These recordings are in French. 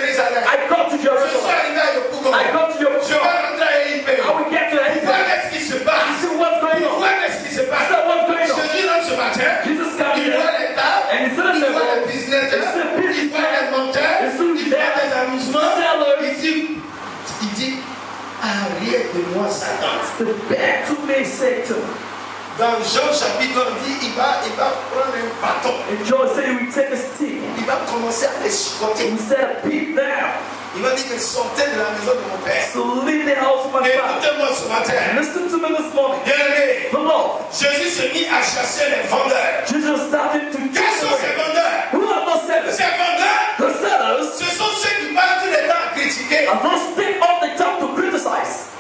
Jérusalem. I go to Je suis Jerusalem. arrivé à Yopougon. I go to Je Yopougon. vais rentrer à Yopé. I will get to Pour voir Egypt. ce qui se passe. See what's going Pour on. voir ce qui se passe. See what's going on. Jésus rentre ce matin. Jesus comes Il voit here. les tables. And he's in the Il voit temple. les businessmen. He's a businessman. Il voit les monteurs. He's a Il voit les amusements. sellers. Il dit, arrête de moi, Satan. Step back to me, Satan. Dans Jean chapitre 1, il va prendre un bâton. And John said he would take a stick. Il va commencer à les chicoter. He said, beat down. Il va dire que sortez de la maison de mon père. So leave the house of my father. Écoutez-moi ce matin. Listen to me this morning. Bien-aimé, The Lord. Jésus se mit à chasser les vendeurs. Jesus started to Quels sont ces vendeurs? Who are those sellers? Ces vendeurs, The sellers ce sont ceux qui passent tout le temps à critiquer. are those stick all the time to criticize.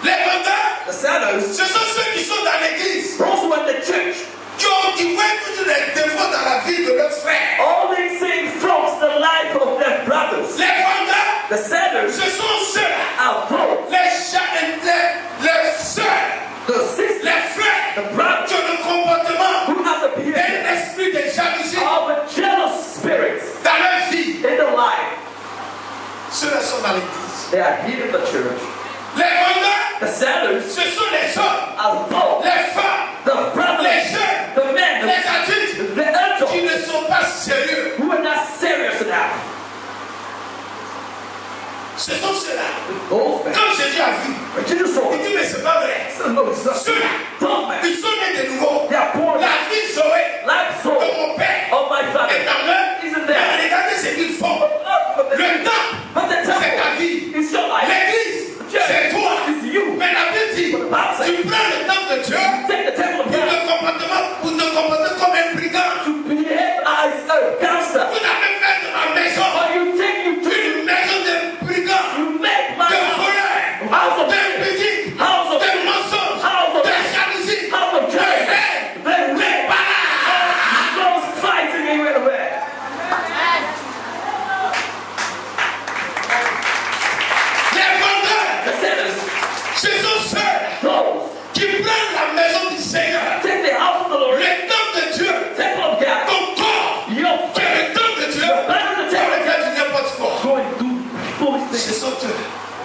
Les vendeurs, The sellers, ce sont ceux qui sont dans l'église, those who are in the church, qui voient tous les défauts dans la vie de leurs frères. all they see from the life of their brothers. Les vendeurs, The sellers ce sont ceux-là, are those, les sœurs, the sisters, les frères, the brothers qui ont le comportement who have the behavior d'un esprit de jalousie of a jealous spirit dans leur vie. in their life. Ceux-là sont dans l'église. They are here in the church. Les vendeurs, The sellers ce sont les hommes, are those, les femmes, the brothers, les jeunes, the men, les adultes the qui adults ne sont pas sérieux. who are not serious enough. Ce sont ceux-là. Those men. Quand Jésus a vu, But Jesus saw il it. dit mais c'est pas vrai. So, no, it's not. Ceux-là, Those men. ils sont nés de nouveau. They are born La vie Zoé like soul de mon père of my father. est en eux. Isn't Mais there? regardez ce qu'ils font. Le temple, But the c'est ta temple vie. is your life. L'église, c'est toi. It's you. Mais la Bible dit, tu prends le temple de Dieu Take the temple of God pour te comporter comme un brigand. to behave as a gangster. Vous avez fait de ma maison But you take you to une maison de brigands, you make my de house voleurs, house of d'imbéciles, house of de mensonges, house of de jalousie, house of de jealousy. haine, They de make balade. those fighting everywhere. Les vendeurs, The sinners, ce sont ceux those qui prennent la maison du Seigneur, take the house of the Lord, le temple de Dieu, temple of God, ton corps, your qui est le temple de Dieu, pour lequel tu n'es pas fort. go and do foolish Ce things. sont eux.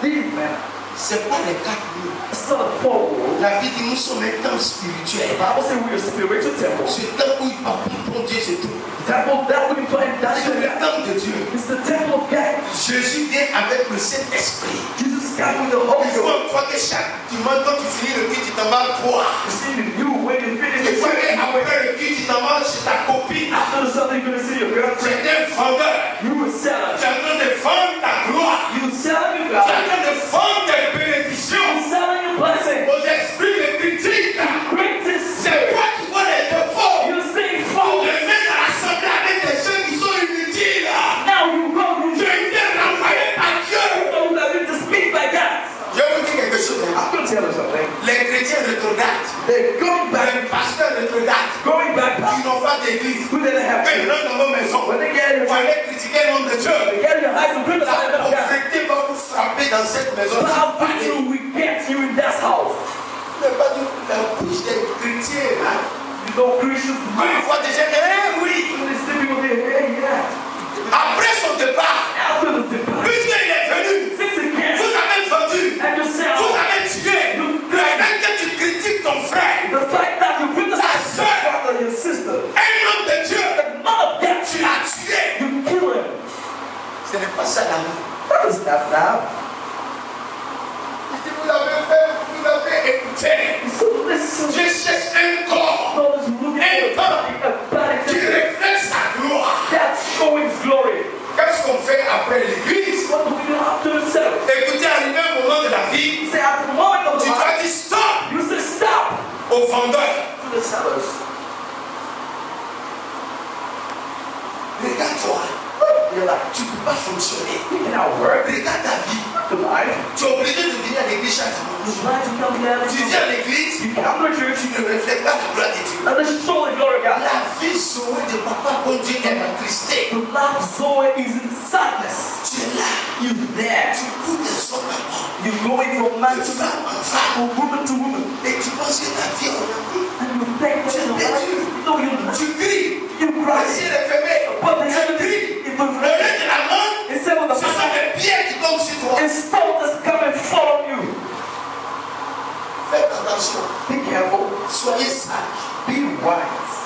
These men, C'est pas les 4 murs. son of Paul. La vie dit nous sommes un temple The spirituel. Bible says we are spiritual temple. Ce temple où il pour Dieu se trouve. Temple that we find that C'est is le temple de Dieu. it's the temple of God. Jésus vient avec le Saint-Esprit. Jesus came with the Holy Il faut Ghost. une fois que chaque dimanche, quand tu finis le culte, tu t'en vas boire. You see you when you finish Une the fois service, qu'après le culte, tu t'en vas chez ta copine. after the Sunday you're gonna see your girlfriend. C'est un vendeur. You will sell Tu it. es en train de vendre ta gloire. You sell Tu your es en God. train de vendre tes You bénédictions selling your blessing. aux esprits de critique. Greatest C'est toi qui vois les défauts. you sing Pour for. te mettre à l'assemblée avec des gens qui sont inutiles. Now you go Tu you es renvoyé par Dieu. know that you just speak by God. Je vais vous dire quelque chose. I'm gonna tell you something. Les chrétiens rétrogrades, They're going les back, pasteurs rétrogrades, going back qui past n'ont pas d'église, who didn't have quand ils church. rentrent dans vos maisons, When they get in vous allez critiquer le nom de Dieu. they get in your house and La criticize them. God. pauvreté va vous frapper dans cette maison. But how do we get you in that house? Ce n'est pas du la bouche des chrétiens. Hein. You know Christians. Quand ils voient des gens, oui. When they see people there, hey, yeah. Après son départ, After the depart, puisqu'il est venu, since it came, vous avez vendu, and you say, vous oh, avez tué. Le fait que tu critiques ton frère, the fact that you criticize your brother, your sister, un homme de Dieu, the mother of God, tu l'as tué. you kill him. Ce n'est pas ça la vie. That is not now. Si vous avez fait, vous avez écouté. So listen, Je cherche un corps God is looking for a body qui reflète sa gloire. that's showing His glory. Qu'est-ce qu'on fait après l'église? What do we do after the service? Écoutez, arrivé un moment de la vie, You say, at the moment of the tu life, dois dire stop you say, stop aux vendeurs. to the sellers. Regarde-toi. You're like, Tu ne peux pas fonctionner. you cannot work Regarde ta vie. the life. Tu es obligé de venir à l'église chaque You dimanche. try to come here, Tu viens à l'église, you come to church, tu ne reflètes pas la gloire de Dieu. and then show the glory of God. La vie sauvée de papa pour Dieu est attristé. The life of Zoe is in sadness. Tu es là. You're there. Tu cours de son papa. You're going from man De to femme man, en femme. from woman to woman, Et tu penses que ta vie est aujourd'hui. and you think that your life, no, you Tu cries. you Le cry. ciel est fermé. But the Il heavens, crie. it Au was lieu raining. de la main, Instead of the ce sont fire, des pierres qui tombent sur toi. a stone that's come and fall on you. Faites attention. Be careful. Soyez sages. Be wise.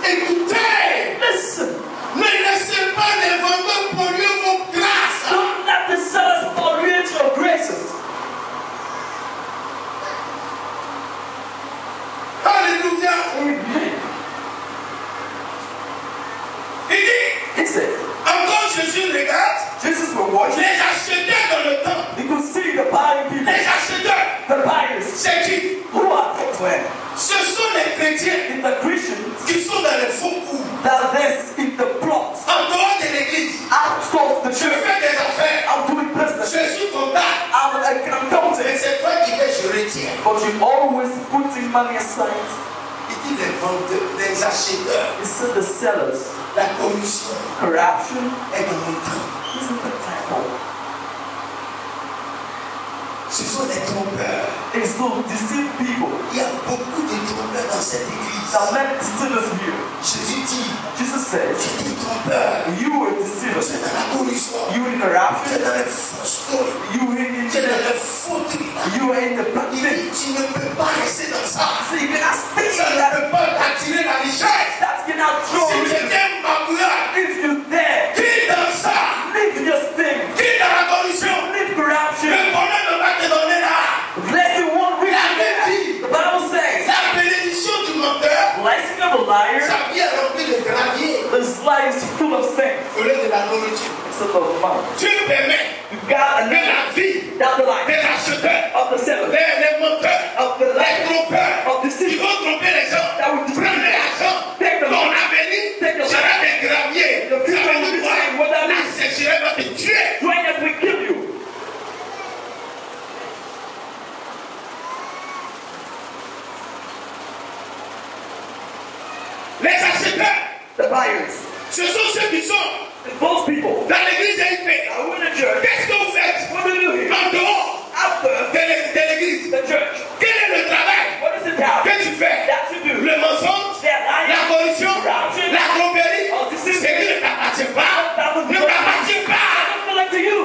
Écoutez. Listen. Ne laissez pas les vendeurs polluer vos grâces. Don't let the sellers pollute your graces. Alléluia. Amen. Il dit, He said, encore Jésus regarde, Jesus will watch it. les acheteurs dans le temple. You could see the buying people. Les acheteurs, The buyers. c'est qui? Who are those men? Ce sont les chrétiens In the Christians qui sont dans les faux coups. that this in the plot En dehors de l'église, out of the je church. fais des affaires. I'm doing business. Je suis comptable. I'm an Mais accountant. c'est toi qui fais, je retiens. But you always putting money aside. Il dit les vendeurs, les acheteurs. He said the sellers, La corruption corruption est dans mon temps. is in the temple. Ce sont des trompeurs. It's to deceive people. Il y a beaucoup de trompeurs dans cette église. There are many deceivers here. Jésus dit, Jesus said, tu es trompeur. you were Tu deceivers. es dans la corruption. You were in Tu es corruption. dans les faussetés. You were in Tu es dans the les fauteries. You were in the Il practice. dit, tu ne peux pas rester dans ça. So you cannot stay Ça in ne that. peut pas t'attirer la richesse. That cannot draw Si tu riches. es magouillard, If you dare, qui dans ça? live your thing. Qui dans la corruption? Live corruption. Le bonheur ne va te donner là. Blessing won't reach La you Bible there. dit, The Bible says, la bénédiction du menteur, blessing of a liar sa vie est remplie de gravier is life is full of sin. au lieu de la nourriture. Instead of money. Dieu permet You got que another la vie down the des line acheteurs, of the seller, les menteurs, of the les liar, trompeurs, of the qui city. vont tromper les gens, That will deceive prendre you. l'argent, Take the ton money. avenir Take the sera des graviers. The people Ça veut will dire be saying, what quoi? that La means. sécheresse va te tuer. Dryness will kill you. Les acheteurs, The buyers, ce sont ceux qui sont those people dans l'église AIP. that are in the church. Qu'est-ce que vous faites What do you do here? en dehors After de l'église? the church, Quel est le travail what is it now que tu fais? that you do? Le mensonge, They're la lying. corruption, Corruption. la tromperie, Oh, this is- c'est qui ne t'appartient pas. Ne t'appartient pas. I don't like to you.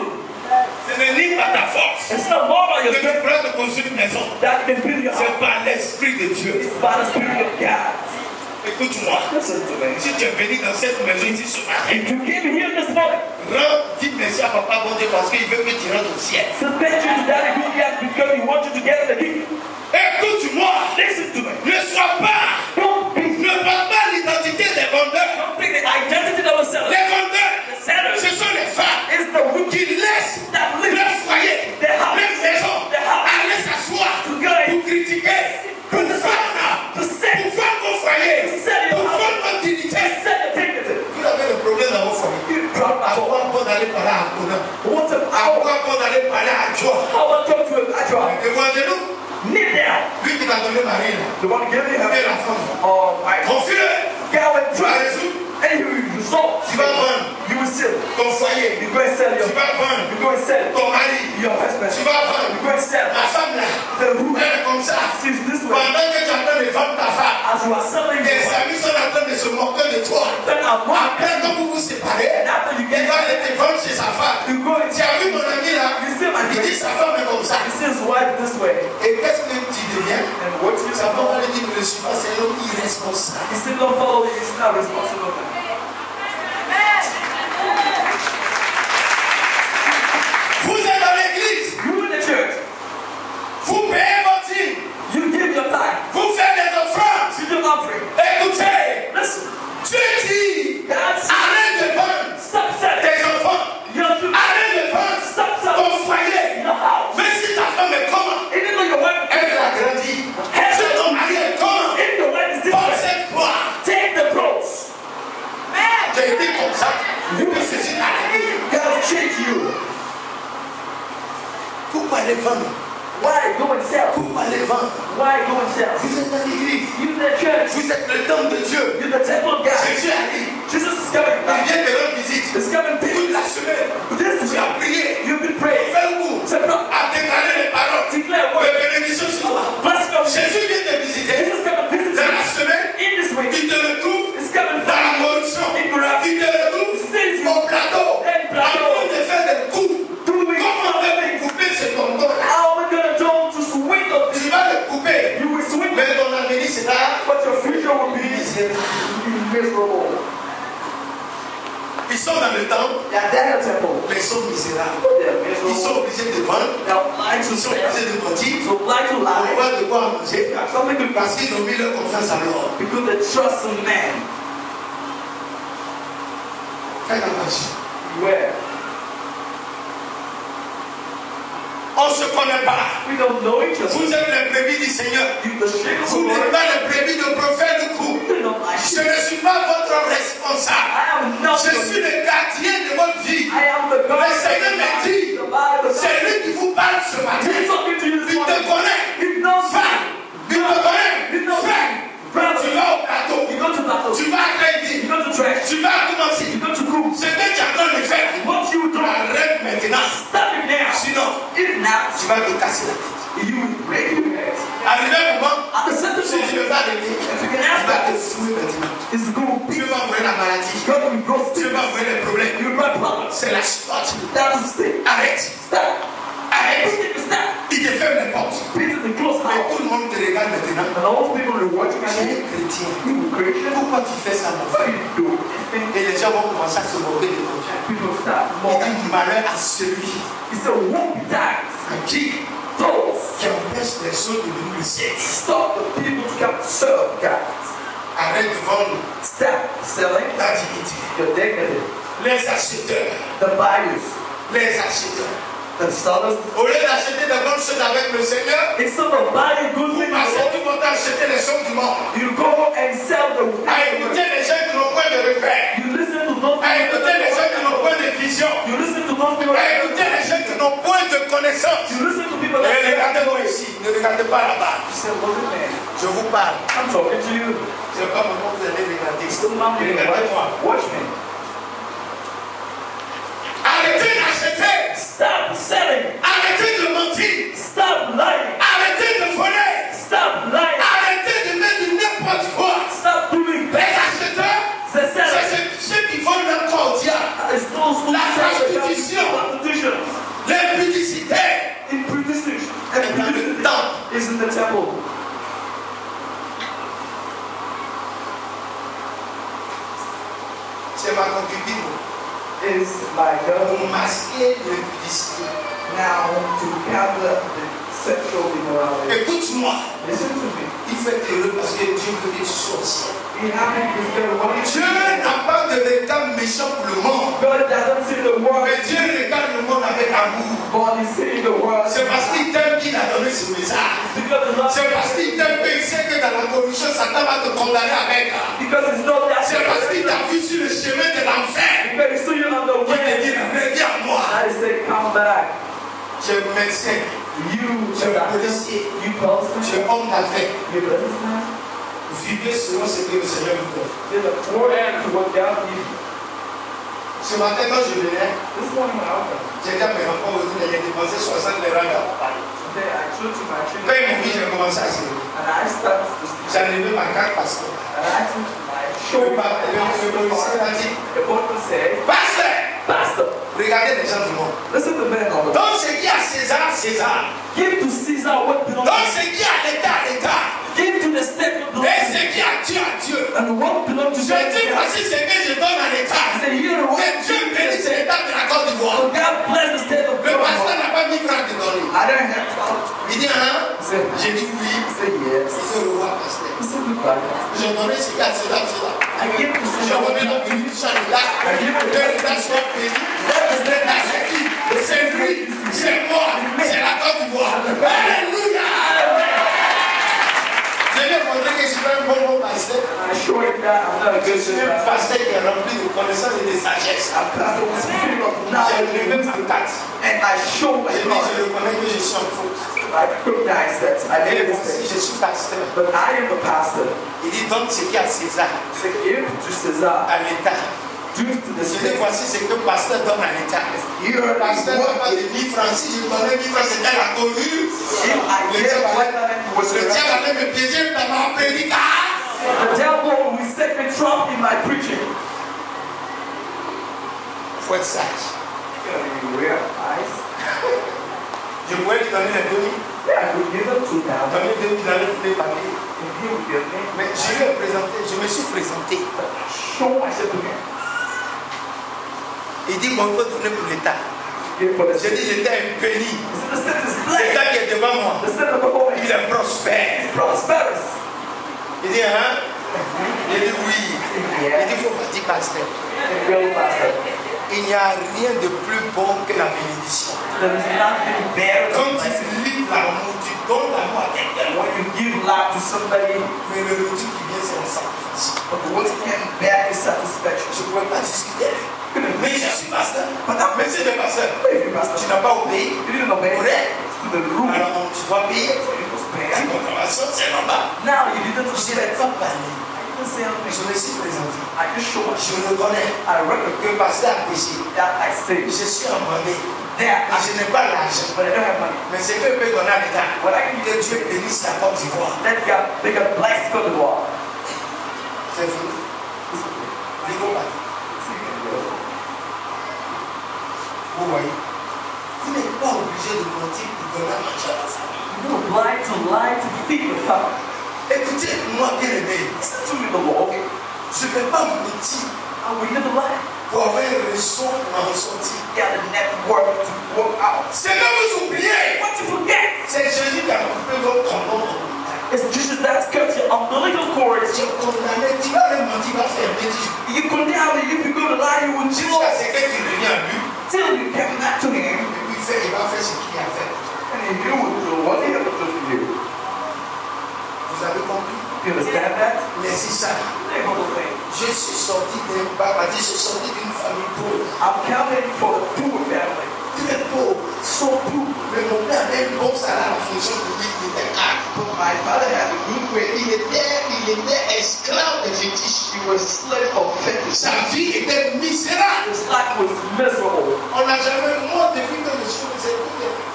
Ce n'est ni par ta force It's not more about que your tu strength pourras te construire une maison. that can build your C'est house. par l'Esprit de Dieu. It's by the Spirit of God. Écoute-moi. Listen to me. Si tu es venu dans cette maison ici ce matin, If you came here this morning, dis merci à Papa bon Dieu parce qu'il veut que tu rentres au ciel. so thank you to Daddy Good God because he wants you to get in the kingdom. Écoute-moi. Listen to me. Ne sois pas. Don't be. Ne parle pas l'identité des vendeurs. Don't think the identity of a seller. Les vendeurs, The seller ce sont les femmes is the wicked qui laissent that live leur foyer, their house. leur maison, Their house. aller s'asseoir To go pour critiquer, pour vendre, to sell. pour vendre vos foyers, Sell your pour house. vendre votre dignité. Sell your dignity. Vous avez des problèmes dans vos foyers. You drop À my quoi bon d'aller parler à Conan? What's up? À quoi bon d'aller parler à Joe? I want to talk to him. I try. Et moi, je nous, Kneel down. lui qui t'a donné Marie, là, The one giving et her. la femme. Oh, my. Confie-le, Go and tu vas try. résoudre And you result. Tu vas vendre You will sell. ton foyer, You go and sell tu your. vas vendre You go and sell ton mari, your husband. tu vas You vendre go and sell ma femme là. the who Elle est comme ça. sees this way. Pendant que tu es en train de vendre ta femme, As you are selling tes your amis sont en train de se moquer de toi. then I'm Après, quand vous vous séparez, and after you il get va aller te vendre chez sa femme. you go and Tu as vu mon ami là? you see my Il dit friend. sa femme est comme ça. He sees his wife this way. Et qu'est-ce que tu deviens? And what you Sa femme va lui dire que je suis pas, c'est l'homme irresponsable. he said don't follow me, he's not responsible. Vous êtes dans l'église, You in the church, vous payez votre dîme, you give your time, vous faites des offrandes. you give offering. Écoutez, Listen, Dieu dit, God said, arrête de vendre stop selling. tes enfants, Your children, arrête de vendre stop selling. ton foyer. Your house. Même si ta femme est comment, Even though your wife, elle a grandi. Si ton mari est comment, if your wife is this porte way, cette foi. take the cross. J'ai été comme ça. Depuis ceci à la vie. God change you. Pourquoi les vendre? Why go and sell? Pourquoi les vendre? Why go and sell? Vous êtes dans l'église. You in the church, Vous êtes le temple de Dieu. you're the temple of God. Jésus a dit, Jesus is coming il back. vient te rendre visite. He's coming back. Toute la semaine, This tu as prié. you've been praying. Fais vous To à déclarer les paroles. declare Les word. bénédictions sur toi. Bless God. Jésus vient te visiter. sera But your future will be miserable. Ils sont dans le temple, They are there in the temple. mais ils sont misérables. They are Ils miserable. sont obligés de vendre, They are like to ils sont sell. obligés de mentir So like to pour lie. avoir de quoi manger Something to parce qu'ils ont mis leur confiance en l'homme. because they trust in man. Faites attention. Where? On ne se connaît pas. We don't know each other. Vous êtes les brebis du Seigneur. You the sheep of the Vous n'êtes Lord. pas les brebis de prophète de coup. You know my Je sheep. ne suis pas votre responsable. I am not Je suis your le gardien de votre vie. I am the God. Le Seigneur me dit, The Bible c'est lui qui vous parle ce matin. He's talking to you this Il te morning. connaît. He knows Frère, il te connaît. He knows Frère, Brother, tu vas au plateau. you go to battle. Tu vas You crédit. go to trash. Tu vas commencer. You go to group. Ce que tu es en train de faire, What you do, arrête maintenant. stop it now. Sinon, If not, tu vas te casser la tête. you will break your head. Arrivé un moment, At the center si tu ne veux pas if venir, you can tu ask vas te that, fouiller maintenant. it's going to be Tu vas envoyer la maladie. God will go Tu still. vas envoyer les problèmes. You right problems. C'est la sorte. That is the Arrête. stop. Arrête. Stop. Il te ferme les portes. Peter the close Mais house. tout le monde te regarde maintenant. And all people are watching Tu es you. chrétien. You Christian. Pourquoi tu fais ça, mon What frère? do you do? Et les gens vont commencer à se moquer de toi. People stop Il mocking. dit malheur à celui He said, won't be died. qui Those empêche les autres de venir le ciel. stop the people to come serve God. Arrête de vendre Stop selling ta dignité. your dignity. Les acheteurs. The buyers, Les acheteurs. the sellers. Au lieu d'acheter de bonnes choses avec le Seigneur, Instead of buying good vous things, passez tout votre temps à acheter les choses du monde. you go and sell the À écouter les gens qui n'ont point de repère. You listen to those À écouter les gens qui n'ont point de vision. You listen to those people. À écouter les gens qui n'ont point de connaissance. You listen to people Et that regardez-moi ici, ne regardez pas là-bas. you say, "Look at man, Je vous parle. I'm talking to you." Je ne sais pas comment vous allez regarder. Still not me. Regardez-moi. Watch me. Arrêtez d'acheter. Stop selling. Arrêtez de mentir. Stop lying. Arrêtez de voler. Stop lying. Arrêtez de mettre n'importe quoi. Stop doing Les bad. acheteurs, The sellers. c'est ceux qui vendent leur corps au diable. It's those who La sell the prostitution. prostitution. L'impudicité In prostitution. est dans le temple. Is in the temple. C'est ma concubine. Is my Pour God masquer l'impudicité. now to counter the sexual immorality. Écoute-moi. Listen to me. Il fait heureux parce que Dieu veut que tu sois au ciel. We haven't discovered what Dieu n'a pas de regard méchant pour le monde. God doesn't see the world, Mais Dieu regarde le monde avec amour. but He sees the world. C'est parce qu'il t'aime qu'il a donné ce message. Because it's C'est not, parce qu'il t'aime qu'il sait que dans la corruption, Satan va te condamner avec. because it's not that. C'est parce qu'il t'a vu sur le chemin de l'enfer. Because He saw you on the Il te dit, way. reviens à moi. I say, come back. Tu es médecin, You, tu es policier, you tu policeman, es homme d'affaires. you businessman, Vivez selon ce que le Seigneur vous donne. there's a poor end to what God gives you. Ce matin, quand je venais, This morning when I was there, j'ai dit à mes enfants, j'ai dépensé 60 € dans today I took to my Quand ils m'ont vu, children j'ai commencé à servir. and I started to speak. J'ai enlevé ma carte pasteur. And I took my Le shoulder. policier m'a dit, The boy said, Pasteur, Pastor, regardez les gens du monde. listen to men on the Donc ce qui est à César, César. give to Caesar what belongs Donc to ce qui est à l'État, l'État. give to the state what belongs Et to ce qui est à Dieu. and what belongs to Je God. dis, voici ce que je donne à I l'État. said, here the Que what Dieu bénisse l'État de la Côte d'Ivoire. So God bless the state of Le pasteur God. n'a pas mis franc de donner. I didn't have to. Il dit, hein? He said, J'ai dit oui. he said yes. Il faut le voir, pasteur. He said goodbye. J'ai donné ce qu'il y a à César, César. I give to J'ai Caesar what donné belongs notre to you. bénédiction à l'État. Que l'État soit béni. L'État, c'est qui? C'est lui, c'est moi, c'est la Côte d'Ivoire. Alléluia! Je lui ai montré que je suis un bon pasteur. And I showed him that I'm not a Je good suis un pastor. pasteur qui est rempli de connaissances et de sagesse. A pastor was filled of J'ai knowledge levé ma carte. and I showed J'ai dit, him. je reconnais que je suis en faute. I recognize that I made Et a voici, mistake. je suis pasteur. But I am the pastor. Il dit, donne ce qu'il y a à César, So give to Caesar, à l'État. do to the Je dis, state. voici ce que le pasteur donne à l'État. Here Le is pasteur n'a pas what de 1000 francs. Si je donnais 1000 francs, c'était la cohue. if I Le give diable what allait- was le diable the allait me piéger dans ma prédication. devil will set me trap in my preaching. Il faut être sage. You know, you wear eyes. Je pourrais lui donner les 2000. Yeah, I would give them 2,000. Il allait les papiers. And he would give me. Mais je lui ai présenté, je me suis présenté. Show myself to him. Il dit, bon, il faut donner pour l'État. Give for the J'ai dit, city. l'État est béni. The city is blessed. L'État qui est devant moi, The city before me il est prospère. prosperous. Il dit, hein? Il dit, oui. Il Yeah. dit, il faut partir pasteur. And real pastor. Il n'y a rien de plus bon que la bénédiction. There is nothing better Quand than blessing. tu lis l'amour, tu donnes l'amour à quelqu'un. When you give love to somebody, Mais le retour qui vient, c'est un sacrifice. but what came back is satisfaction. Je ne pouvais pas discuter. Mais je suis pasteur. But I'm Monsieur le pasteur, If you pastor, tu n'as pas obéi. you didn't obey Correct. to the rule. Alors, tu dois payer. It was Ta bad. consommation, c'est normal. Now you didn't Je say n'ai that. pas parlé. I didn't say anything. Je me suis présenté. I just show Je myself. le connais. I recognize Que le pasteur a péché. that I say Je suis emmerdé. that Et je n'ai pas l'argent. but I don't have money. Mais c'est que peut donner à l'État. What I can Que do, Dieu bénisse la Côte d'Ivoire. they got blessed for the wall. C'est fini. Il faut pas. Vous voyez. Vous n'êtes pas obligé de mentir pour donner à manger à la famille. You don't lie to feed the family. Écoutez, moi bien aimé, Listen to me, the Lord. je ne vais pas mentir I will never lie. pour avoir une raison pour m'en ressortir. You got a network to work out. C'est que vous oubliez. What you forget C'est Jésus qui a coupé votre condom. is Jesus that's cut your umbilical cords. J'ai condamné, tu vas le mentir, va faire bêtise. You condemn that if you go to lie, you will Jusqu'à do ce que tu reviens à lui. till you come back to him, Et puis il va faire ce qu'il a fait. and he will do what he has to do. Vous avez compris? You understand that? Mais c'est ça. They will think. Je suis sorti d'un papa, je suis sorti d'une famille pauvre. I'm counting for the poor family. Très pauvre. So poor. Mais mon père avait un bon salaire à la fonction publique, il était cadre. But my father had a good way. Il était esclave de fétiche. He was slave of fetish. Sa vie était misérable. His life was miserable. On n'a jamais, moi, depuis que je suis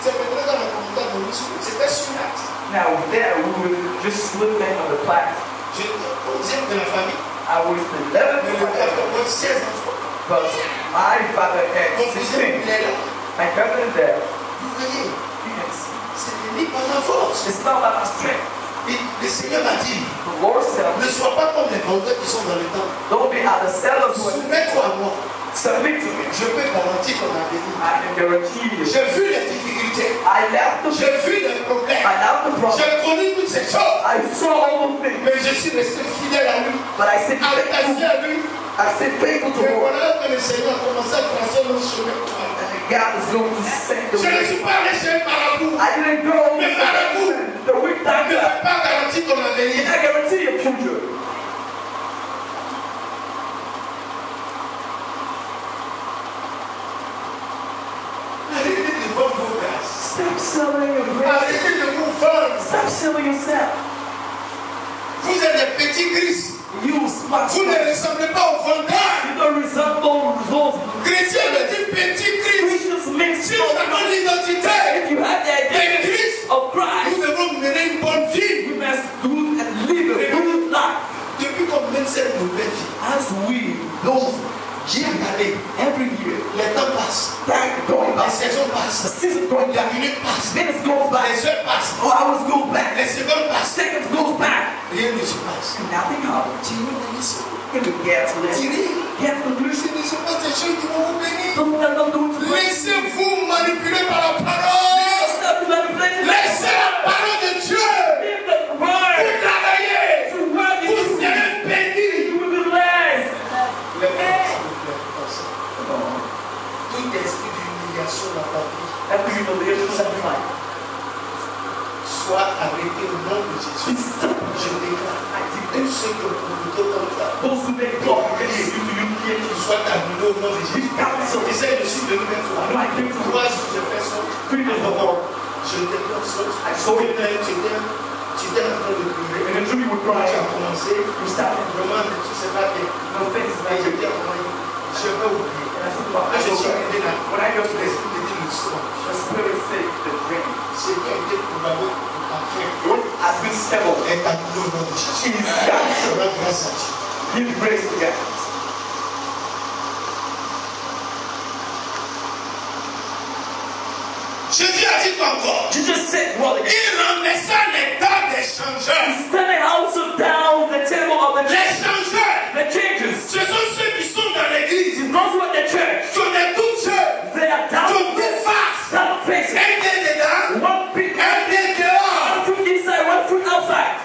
c'est peut-être dans la communauté de Monisou, c'était sur l'acte. Now there we were just living on the planet. J'étais au 10e de la famille. I was the 11th Mais of le my père family. avait 16 enfants. But my father had Mon cousin, 16. il est là. My cousin is there. Vous voyez, You can see. c'est venu par la force. It's not by my strength. Et le Seigneur m'a dit, The Lord said, ne sois pas comme les vendeurs qui sont dans le temple. don't be at the sellers who are Soumets-toi à moi. submit to me. Je peux garantir ton avenir. I can guarantee you. J'ai vu les difficultés. I left the J'ai vu les problèmes. I left the problem. J'ai connu toutes ces choses. I saw all the things. Mais je suis resté fidèle à lui. But I said Attaché faithful. à lui. I said faithful to Et the Lord. voilà que le Seigneur a commencé à tracer le chemin. And God is going to send the Je ne way. suis pas allé chez un marabout. I didn't go Mais marabout the week ne doctor. peut pas garantir ton He avenir. can't guarantee your future. Arrêtez de vendre vos grâces. Stop selling your grace. Arrêtez de vous vendre. Stop selling yourself. Vous êtes des petits Christ. You smart. Vous ne ressemblez pas aux vendeurs. You don't resemble results. Chrétien veut dire petit Christ. Christians mix Si nous avons l'identité If you have the de identity Christ, of Christ, nous devons mener une bonne vie. we must do and live a good life. Depuis qu'on mène cette nouvelle vie, As we go chaque année, every year, les temps passent, time going les by, saisons the passent, season going la by, minute passe, minutes goes by, les heures passent, hours go by, les secondes passent, seconds goes by, rien ne se passe. and nothing happens. Tirez la leçon. And we get to this. Tirez. Get to the Ce ne sont pas des choses qui vont vous bénir. Don't let them do it to us. Laissez-vous manipuler par la parole. Stop manipulating. Laissez la parole de Dieu Leave the vous word. travailler. To work in Vous you. serez bénis. You will be blessed. Tout esprit d'humiliation dans ta vie Every humiliation of life. soit arrêté au nom de Jésus. Je déclare tous ceux qui ont communiqué comme ça, Those who make talk against you to humiliate you. soit terminé au nom de Jésus. Essaye de suivre le numéro 3. No, I came to Toi, si je fais ça, freedom of all. je déclare ça. I saw it. Tu étais en train de prier. And the Jew would Quand cry. tu as commencé, You started. vraiment, tu ne sais pas bien. No things Et like je it. dis à mon ami, je vais oublier. And I said, well, Quand I je go suis back. arrivé là, When I go to this, l'esprit te dit l'histoire. the Spirit said the dream. Ce qui a été probable pour ta frère What has been settled est annulé au nom de Jésus. is God. Rends grâce à Dieu. Give grace to God. Je dis à dit encore? You just said, well, Il renversa les tables des changeurs. standing also down the table of the Les changeurs, the changes. ce sont ceux qui sont dans l'église, Those who are the church, qui ont des toutes jeunes, they are qui ont down deux faces. down faces. Un pied dedans, One big un pied dehors. one foot inside, one foot outside.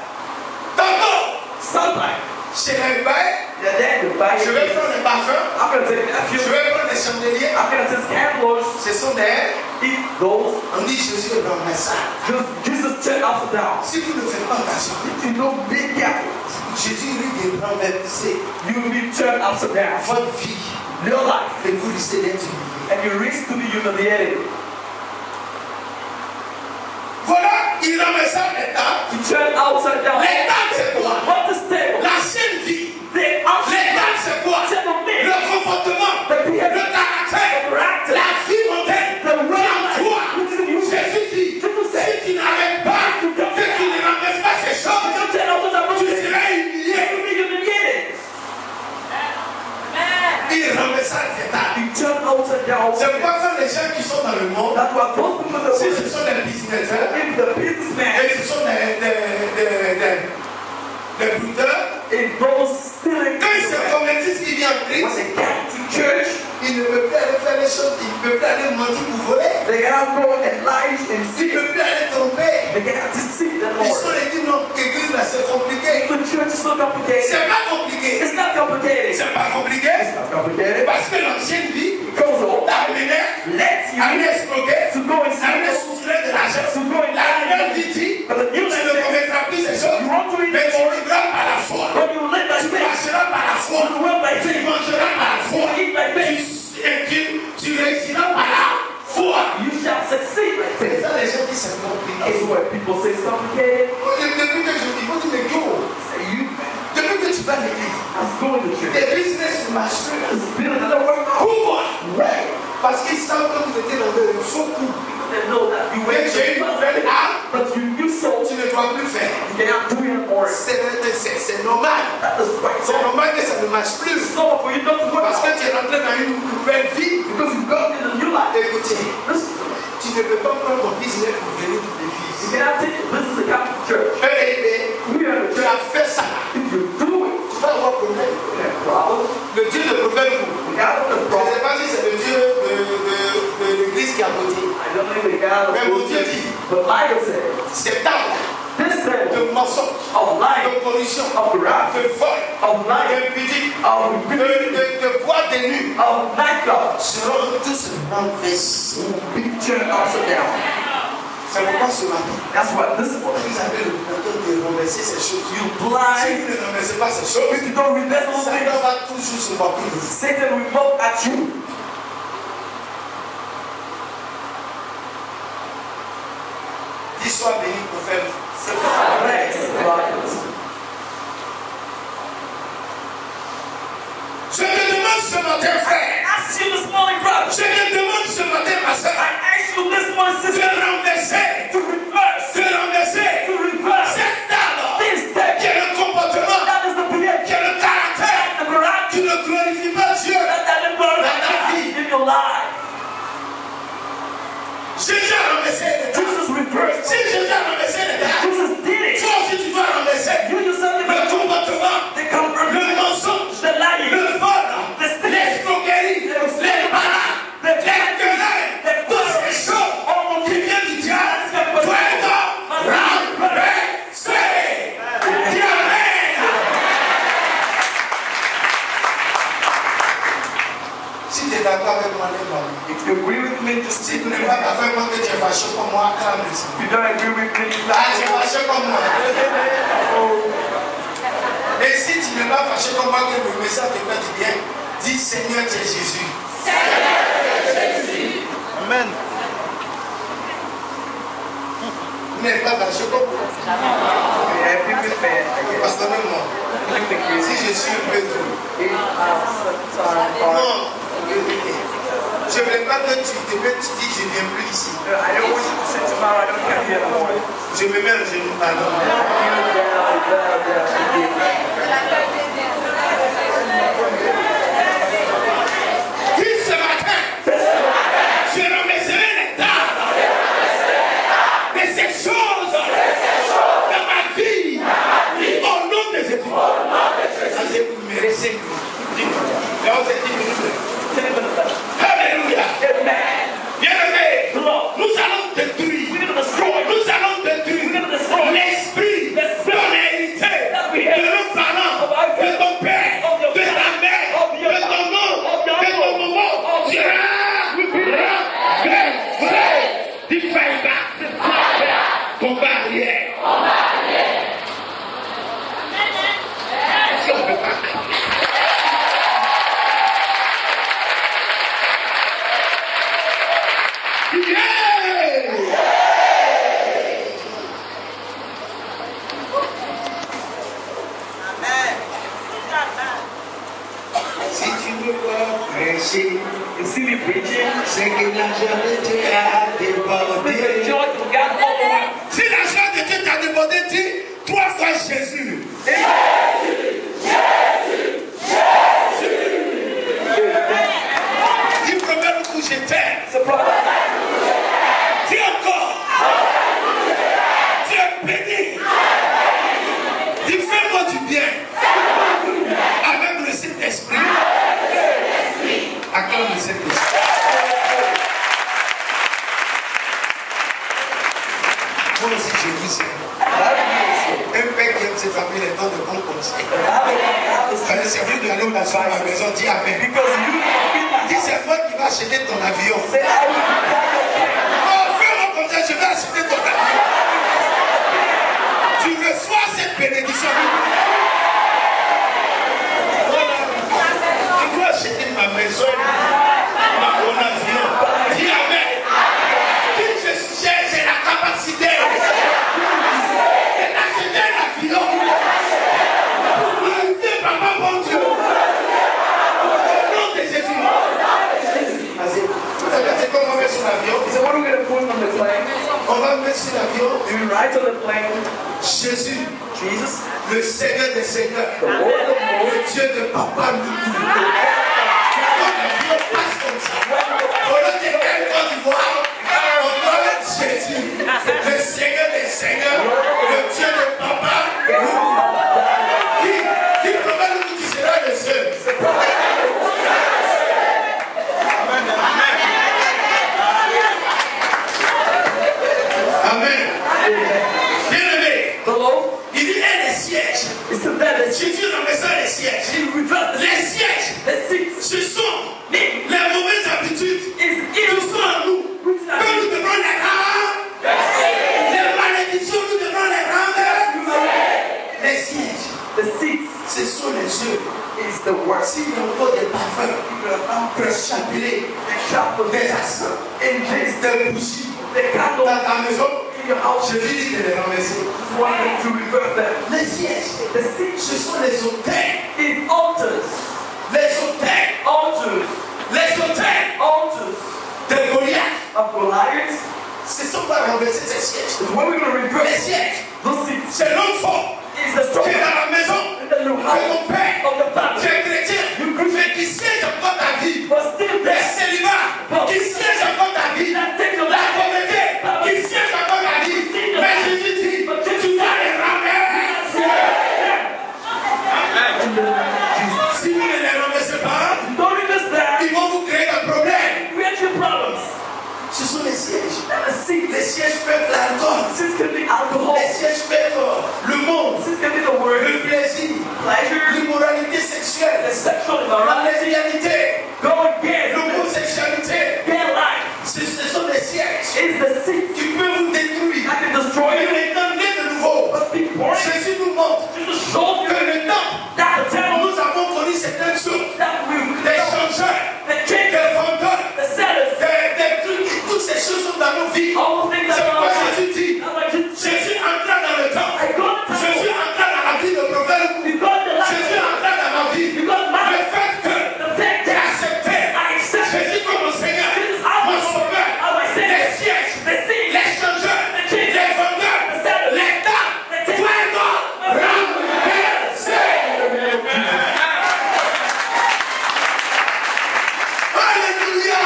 Tantôt, Sometimes chez les bains, they're there to buy je vais prendre les parfums, I'm gonna take a je few. vais prendre les chandeliers. I'm gonna take candles. Ce sont des... Eat those. On dit Jésus est renversé. Jesus turned upside down. Si vous ne faites pas attention, If you don't be careful, Jésus risque de renverser you will be turned upside down. votre vie Your life. et vous risquez d'être humilié. And you risk to be humiliated. Voilà, il renversa les tables. You turn upside down. Les tables, c'est quoi? What is stable? L'ancienne vie. The Les upside tables, c'est quoi? table men. Le comportement, The le behavior. caractère, la vie mondaine. The way of Toi, life. Which is in you. Jésus dit, si tu n'arrêtes pas, que tu ne renverses pas ces choses, You turn upside down. tu You seras humilié. will be humiliated. Il renversa les tables. You turn upside down. C'est pourquoi quand les gens qui sont dans le monde, That's what those people that si were ce sont des businessmen, if the businessman et ce sont des brouteurs, in those stealing quand ils se convertissent, ils viennent en when Christ, they get to church, ils ne peuvent plus aller faire les choses, ils ne peuvent plus aller mentir pour voler, they cannot go and lie and ils ne steal. peuvent plus aller tromper. They cannot deceive the Ils sont Lord. les dit non, l'église là c'est compliqué. The church is so complicated. C'est pas compliqué. It's not complicated. C'est pas compliqué. It's not complicated. Parce que l'ancienne vie Because of t'a amené let à you aller escroquer, to go and à aller steal. souffler de l'argent. To go and La nouvelle lie. vie dit, But the tu new ne life commettras plus ces choses, you want to eat mais tu more, vivras par la foi. but you live by Tu faith. marcheras par la foi. You will by Tu faith. mangeras par la foi. You eat by faith. Tu réussiras par la foi. You shall succeed by C'est faith. ça les gens qui sont compliqués. It's where people say it's complicated. Depuis que je dis, faut dire, mais Joe, Say you, depuis que tu vas à l'église, I'm going to church. tes business ne marchent plus. The spirit doesn't work out. Pourquoi? Right. Parce qu'ils savent que vous étiez dans le faux coup. They know that you Mais went j'ai une nouvelle to âme, but you sold. tu ne dois plus faire. You cannot do it anymore. C'est normal. That is right. C'est normal que ça ne marche plus. It's normal for you not to work Parce out que tu es rentré dans une nouvelle vie. because you've gone in a new life. Écoutez, Listen to me. tu ne peux pas prendre ton business pour venir de You l'église. cannot take your business account to church. Eh, We are the tu church. as fait ça. If you do it, Tu vas avoir problème. you have problems. Le Dieu de prophète, The God of the je ne prophet. sais pas si c'est le Dieu de l'église qui a voté. I don't think the God of Mais mon Dieu dit, but Micah said, c'est table this day de mensonge, of life, de corruption, of wrath, de vol, of life, d'impudique, of de bois de nuit of nightclubs seront tous renversés. will be turned upside down. C'est pourquoi ce matin, That's what this morning. vous avez le pouvoir de renverser ces choses. You Si blind. vous ne renversez pas ces choses, If you don't reverse those Satan things, va toujours se moquer de vous. Satan will mock at you. Dis sois béni, prophète. Je te demande ce matin, frère. Ask you this morning, brother. Je te demande ce matin, ma soeur. I ask you this morning, De sister, renverser. to reverse. De renverser. To reverse. Cette dame This day. qui est le comportement, That is the behavior. qui est le caractère. The correct. Tu ne glorifies pas Dieu. That doesn't glorify God in your life. Jésus a renversé les dames. Jesus reversed. Si Jésus a renversé les dames, Jesus did it. toi aussi tu dois renverser You yourself le comportement, the comfort, le mensonge, the lying, le vol, the stealing, l'escroquerie, les barres, les querelles, toutes ces choses qui viennent du diable. Toi et toi, renversé. Dis Amen. Si tu es d'accord avec moi, lève la main. If you agree with me, just Si sit tu with n'es me. pas d'accord avec moi que tu es fâché comme moi, acclame ici. If you don't agree with me, Ah, tu es fâché comme moi. Et si tu n'es pas fâché comme moi, que le message te fait du bien, dis Seigneur, tu es Jésus. Amen. Vous n'êtes pas fâché comme moi. agree with me. Personnellement, si je suis un peu dur, non, je ne veux pas que tu te mettes, tu dis je ne viens plus ici. I don't want you to say tomorrow I don't come here anymore. Je me mets à genoux, pardon. Dis ce matin, je remercierai les tables. prêcher, You see me preaching. c'est que la joie de Dieu a The débordé. joy of God overwhelmed. Si la joie de Dieu t'a débordé, dis 3 fois Jésus. Dis premier coup, je t'aime. It's a problem. Dis encore. Tu es béni. Dis fais-moi du bien. Avec le Saint-Esprit. Acclame le Saint-Esprit. Moi aussi, j'ai vu ça. Un père qui aime ses familles est dans de bons conseils. C'est vrai que d'aller dans ma maison, dis Amen. Dis c'est moi qui vais acheter ton avion. Oh, fais-moi comme ça, je vais acheter ton avion. Tu reçois cette bénédiction. Tu dois acheter ma maison, mon avion. Dis Amen. Dis j'ai la capacité d'acheter un avion. Papa, bon Dieu. Au nom de Jésus. C'est comme on va mettre sur l'avion. He said, what are we going to put on the plane? On va mettre sur l'avion. We write on the plane, Jésus, Jesus, le Seigneur des Seigneurs. the Lord of Lords. Le Dieu de papa nous tout. Quand l'avion passe comme ça, au lieu de quelqu'un Côte d'Ivoire, on doit mettre Jésus, le Seigneur des Seigneurs, le Dieu de papa nous tout. Qui promène nous qui sera le seul. Amen. Bien-aimé, The Lord, il dit les sièges. he said that the Jésus ramène ça les sièges. he reversed Les sièges, the seats ce sont les mauvaises habitudes is qui ill. sont en nous. Which Que nous devrons les rendre. Les malédictions, nous devrons les rendre. Les sièges, the seats ce sont les yeux. is the worst. S'il y a encore des parfums, préchapelés, des accents, des bougies The candle dans ta maison, in your house je lui dis de les ramasser. is wanting to reverse them. Les sièges, The seats ce sont les autels. is altars. Les autels. Altars. Les autels Altars de Goliath. of Goliath. Ce sont pas renverser ces sièges. Is when we're going to Les reverse sièges, those seats. c'est l'homme fort Is the qui strong est dans la maison in the new de house ton père. of the Tu family. es chrétien, mais qui siège encore ta vie. But still Les there. célibats qui siègent encore ta vie. That takes your La life. pauvreté qui siège encore ta vie. Mais Jésus dit, tu vas les ramasser. Si vous ne les ramassez pas, Don't understand. ils vont vous créer un problème. Create your problems. Ce sont les sièges. The seats. Les sièges peuvent l'alcool. Seats can be alcohol. Les sièges peuvent le monde, Seats can be the word. le plaisir, Pleasure. l'immoralité The sexuelle, sexual la immorality. lesbianité, Go against l'homosexualité. gay life. Ce sont des sièges Is the seat qui peuvent vous détruire. that can destroy Mais you. le temps né de nouveau. But be born. Jésus nous montre Jesus showed que you le temps that the temple nous avons connu certaines choses, that we des changeurs, the des king, vendeurs, the sellers, des trucs, toutes ces choses sont dans nos vies. all the things C'est that pourquoi are Jésus dit, I'm like, Jésus entra dans le temps. I got the Jésus temple. entra dans la vie de prophète. You got the Jésus life. entra dans ma vie. You got Le my fait que the fact j'ai that accepté I accept Jésus comme mon Seigneur, Jesus mon as sauveur, my les Savior. sièges, The seat, les changeurs, les vendeurs, les dames, toi et moi, renversés. Alléluia.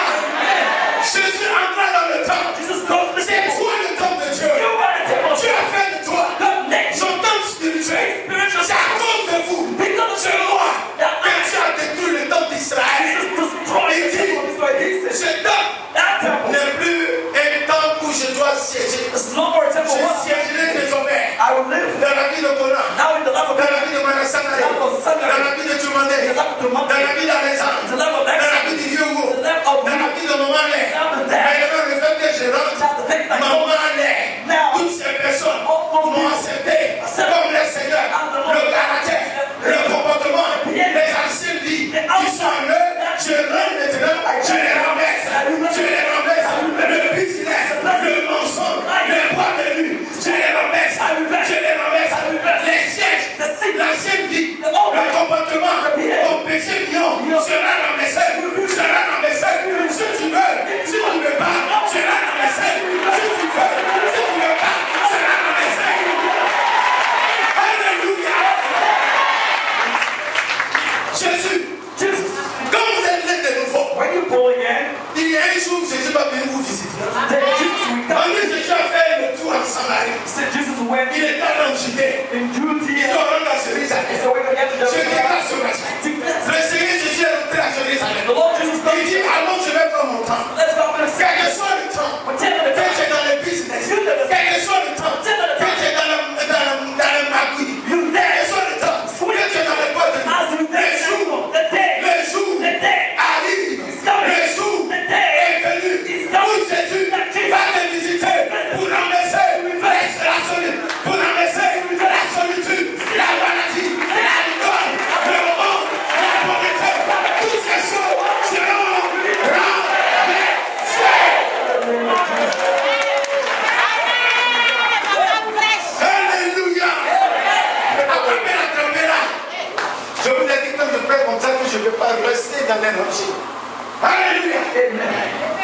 Jésus entra dans le temps. Jesus goes to the C'est temple. toi le temps de Dieu. You are the temple. Dieu a fait de toi God named son temps spirituel. spiritual C'est à cause de vous, because c'est moi, que Dieu a détruit le temps d'Israël. Jesus destroyed the temple. That's why he said Ce temps that temple n'est plus un temps où je dois siéger. is no more a temple. Je siégerai désormais I will live dans la vie de Coran, now in the life of dans God, la vie de Manassana, dans la vie de Tumandé, in the life of the dans mountain, la vie d'Alexandre, in the life of dans la Exodus, vie du vieux Hugo, in the life of dans la vie de Maman Lé. Maintenant, le fait que je rentre, Now the thing that Maman Lé, toutes ces personnes m'ont accepté comme le Seigneur, le caractère, le comportement, les anciennes vies qui sont en eux. Je rentre maintenant, je les renverse, je les renverse. Le business, le mensonge, le poids de lui, je les renverse, je les renverse. Les sièges, l'ancienne vie, le comportement. dans les rochers. Alléluia.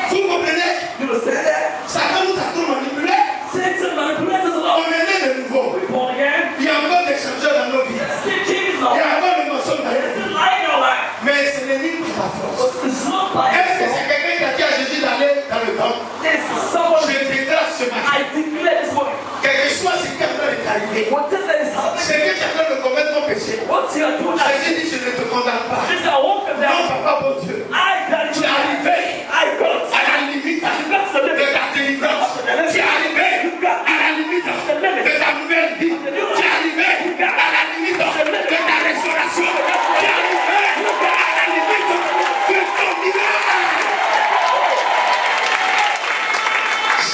Vous comprenez? You understand that? Satan nous a tout manipulé. Satan manipulates us a lot. On est né de nouveau. We're born again. Il y a encore des changeurs dans nos vies. Still changes Il y our life. a encore des mensonges dans nos There's vies. still light in our life. Mais ce n'est ni par la force. But it's not by Est-ce que itself. c'est quelqu'un qui a dit à Jésus d'aller dans le temple? There's someone. Je déclare ce matin. I declare this morning. Quel que soit ce qui est en train de t'arriver, Whatever is c'est happening, que tu es en train de commettre ton péché. what you are doing, Jésus dit, je ne te condamne pas. Jesus, I won't come Non, down. papa, bon Dieu. I got Tu you. es arrivé I got à la limite de ta délivrance. Tu es arrivé à la limite de ta nouvelle vie. Tu es arrivé à la limite de ta restauration. Tu es arrivé à la limite de ton miracle.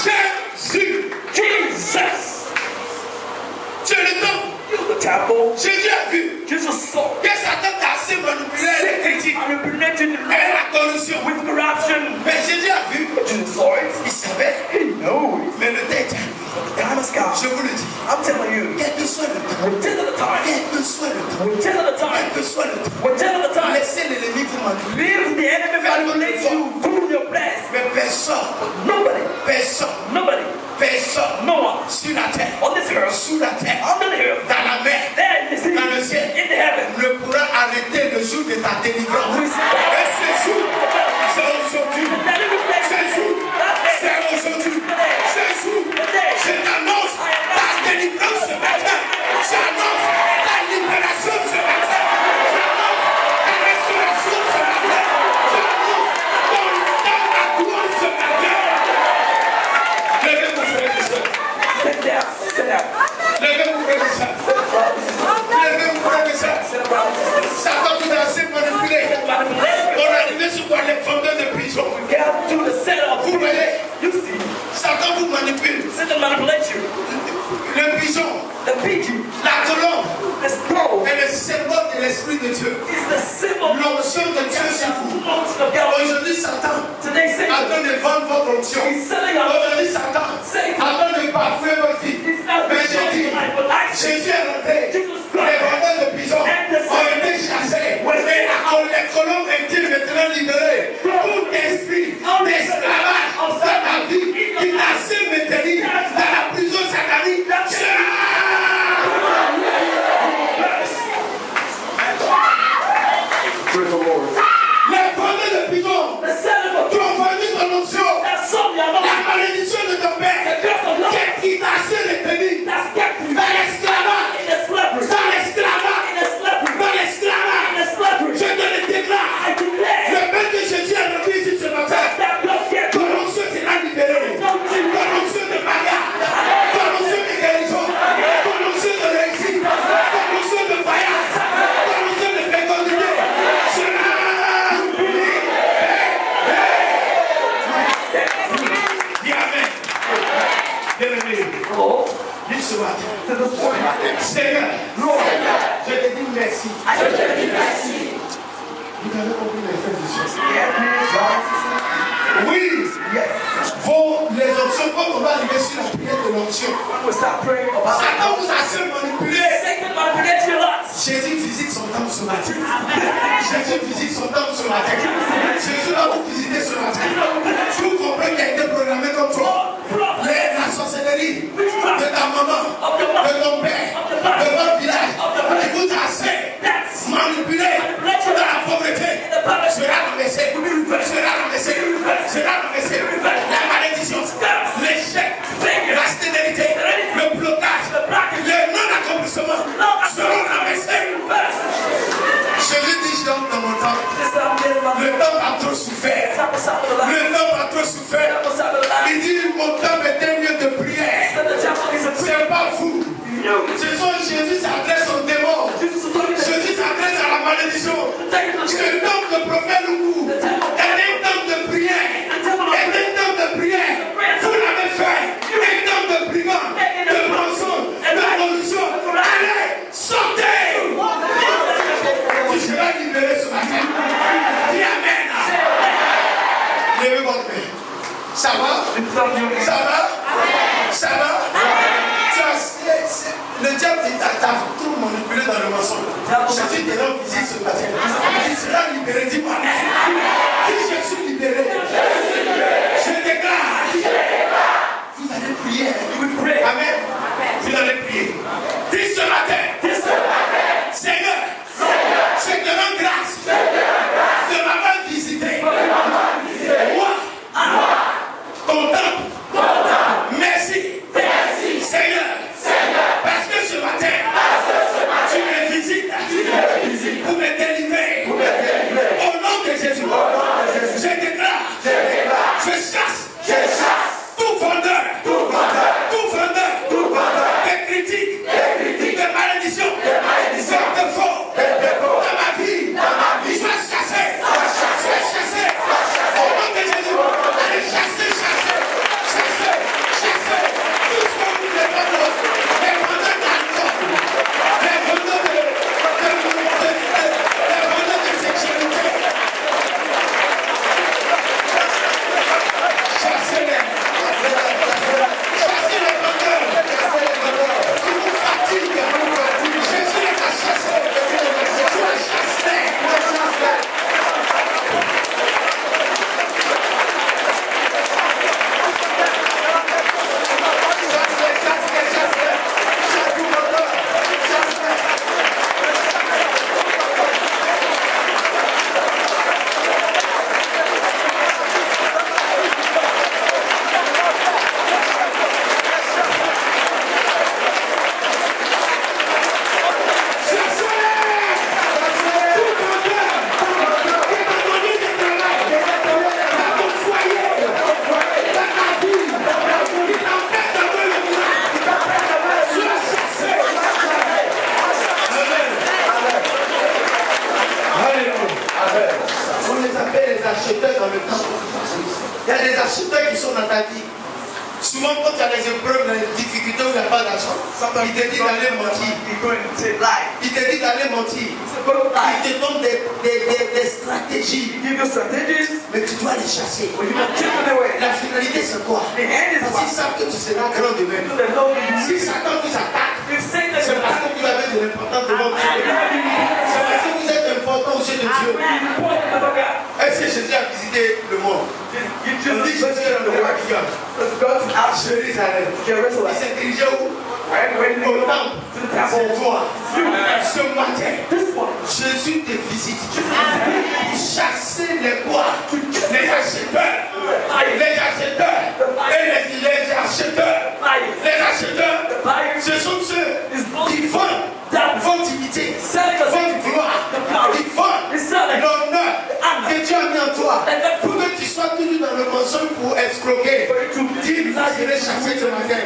Jésus. Jesus. Tu es le temps. The temple. Jésus a vu Jesus saw. que Satan t'a assez manipulé les critiques Manipulated et la corruption. with corruption. Mais Jésus a vu, Jesus saw it. il savait, He knows. mais le temps est arrivé. The time has come. Je vous le dis, I'm telling you. quel que soit le temps, Whatever the time. quel que soit le temps, Whatever the time. quel que soit le temps, Whatever the time. laissez l'ennemi vous manipuler. Leave the enemy manipulate you through your best. Mais personne, Nobody. personne, Nobody. personne No one. sur la terre, On this earth. sous la terre, Under the earth. dans la mer, There in the sea. dans le ciel, In the heaven. ne pourra arrêter le jour de ta délivrance. We Et say. ce jour, c'est aujourd'hui. That is the C'est jour, c'est aujourd'hui. C'est jour. Je t'annonce ta délivrance ce matin. J'annonce ta libération ce matin. J'annonce ta restauration ce matin. J'annonce ta gloire ce matin. Levez-vous, frères et sœurs. Sit down. Sit down. Levez-vous, frères et sœurs. Levez-vous, frères et sœurs. Satan vous a assez manipulé. On est arrivé sur quoi? Les fondeurs de prison. Get to the center of Vous voyez, you see. Satan vous manipule. Satan manipulates you. Le pigeon, The pigeon, la colombe the scroll, est le symbole de l'Esprit de Dieu. is the symbol of L'onction de Dieu sur vous. of God. Aujourd'hui, Satan Today, a Satan train de vendre votre onction. is selling out. Aujourd'hui, Satan a train de bafouer votre vie. It's not the Mais j'ai dit, life, but actually, Jésus est rentré. Jesus Les Christ. vendeurs de pigeons ont été chassés. Et les colombes étaient maintenant libérés. Tout esprit d'esclavage dans ta vie qui t'a assez maintenu dans la prison satanique sera. Les vendeurs de pigeons The son of qui ont vendu ton onction, that son you are la not malédiction de ton père, the curse of love qui t'a assez retenu that's kept you dans l'esclavage, in the slavery. dans l'esclavage, In the slavery. dans l'esclavage. In the slavery. Je te le déclare. I declare Le père de Jésus est rempli ici ce matin. that God kept Ton you. onction sera libérée. Ton onction de mariage, ton onction de guérison, ton onction de réussite, ton onction de voyage, ton onction de fécondité sera libérée. Dis Amen. Bien-aimé, Oh, dis ce matin, to the point. Seigneur, Lord, je te dis merci. I just tell you merci. Vous avez compris les faits du Jésus. Yes. Oui, Yes. les options, quand on va arriver sur la prière de l'onction, When we start praying about Satan vous a assez manipulé. Satan manipulates your life. Jésus visite son temple ce matin. Jésus visite son temple ce matin. Jésus va vous visiter ce matin. Vous comprenez qu'il a été programmé comme toi. La sorcellerie de ta maman, de ton père, de votre village, qui vous a assez manipulé dans la pauvreté, sera rabaissé, sera rabaissé, sera rabaissé. La malédiction, l'échec, la stérilité, le blocage, le non-accomplissement seront rabaissés. Jésus dit, je donne dans mon temps. Le temple a trop souffert. Le temple a trop souffert. Il dit, mon temple est un lieu de prière. C'est pas fou. Ce sont Jésus s'adresse aux démons. Jésus s'adresse à la malédiction. Ce temple de prophète Lougou est un temple de prière. Est un temple de prière. Vous l'avez fait. Un temple de brigand, de mensonge, de corruption. Allez, sortez. Tu seras libéré ce matin. Dis Amen. Levez votre main. Ça va? Ça va? Ça va? Le diable t'a trop manipulé dans le mensonge. Jésus te rend visite ce matin. Tu seras libéré. Dis-moi Amen. acheteurs qui sont dans ta vie. Souvent, quand tu as des épreuves, des difficultés où il n'y a pas d'argent, il te dit d'aller mentir. Il te dit d'aller mentir. Il te donne des stratégies. Mais tu dois les chasser. La finalité, c'est quoi? Parce qu'ils savent que tu seras grand demain. Si Satan vous attaque, c'est parce que vous avez de l'importance devant Dieu. C'est parce que vous êtes important aux yeux de Dieu. Est-ce que Jésus a visité le monde? On dit que Jésus est dans le royaume. Jérusalem. Il s'est dirigé où? Au temple. C'est toi. Ce matin, Jésus te visite. Pour chasser les quoi? Les acheteurs. Les acheteurs. Et les acheteurs. Les acheteurs, ce sont ceux qui vont t'imiter, vont gloire, qui vont l'honneur que Dieu a mis en toi. Pour que tu sois toujours dans le mensonge pour escroquer. Dis, vous serez chassé ce matin.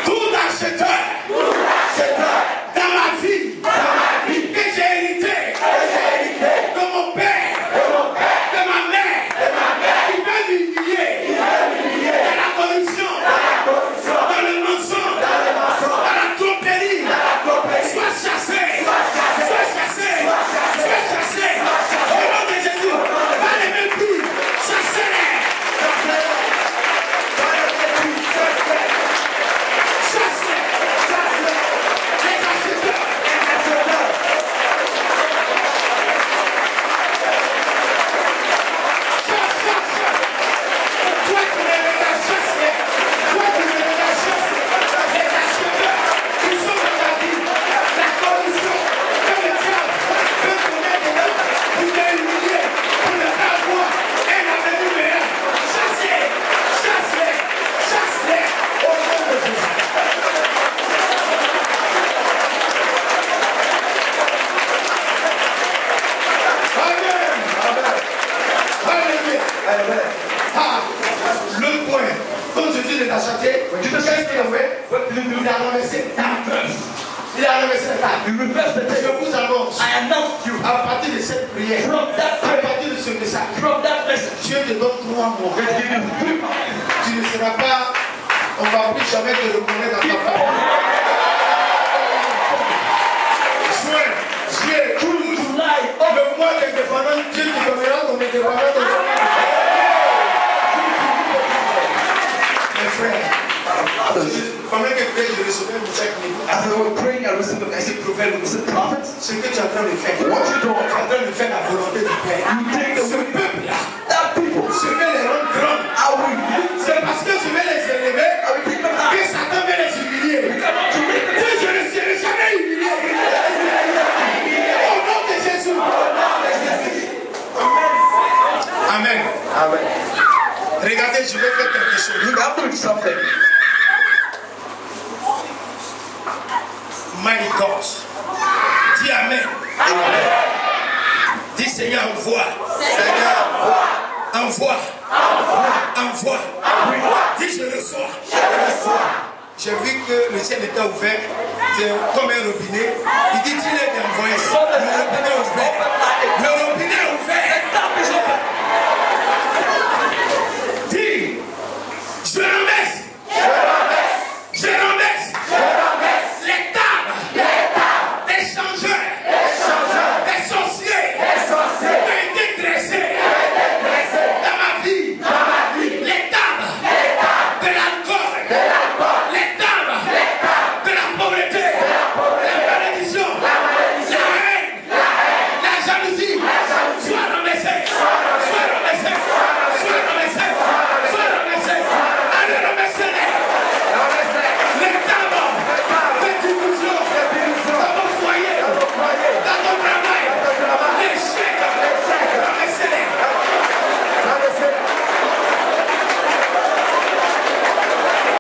Tout acheteur dans ma vie, que j'ai hérité de mon père, de ma mère, qui va m'humilier dans la corruption, dans le mensonge, dans la tromperie. Sois chassé, sois chassé, sois chassé. Au nom de Jésus, pas les mêmes plus, chassez-les. Le point, quand Jésus les a chassés, qu'est-ce qu'il a fait? Il a renversé ta table. Il a renversé ta table. Je vous annonce, à partir de cette prière, à partir de ce message, Dieu te donne 3 mois. Tu ne seras pas, on ne va plus jamais te reconnaître dans ta famille. Juin, le mois d'indépendance, Dieu te donnera ton indépendance. Mes frères, pendant que je recevais le message, As we were praying, I received a message prophetic. Was it prophet? ce que tu es en train de faire, tu es What you doing? en train de faire la volonté du Père. You take the Ce will. peuple-là, That people. je vais les rendre grands. I will. C'est parce que je vais les élever I will take them out. que Satan va les humilier. Que je ne serai jamais humilié. Au nom de Jésus. Amen. Amen. Regardez, je vais faire quelque chose. Look, I'm doing something. My God. Dis Amen. Amen. Dis Seigneur, envoie. Seigneur, Envoie. Envoie. Dis je reçois. J'ai vu que le ciel était ouvert. C'est comme un robinet. Il dit dis-le d'envoyer.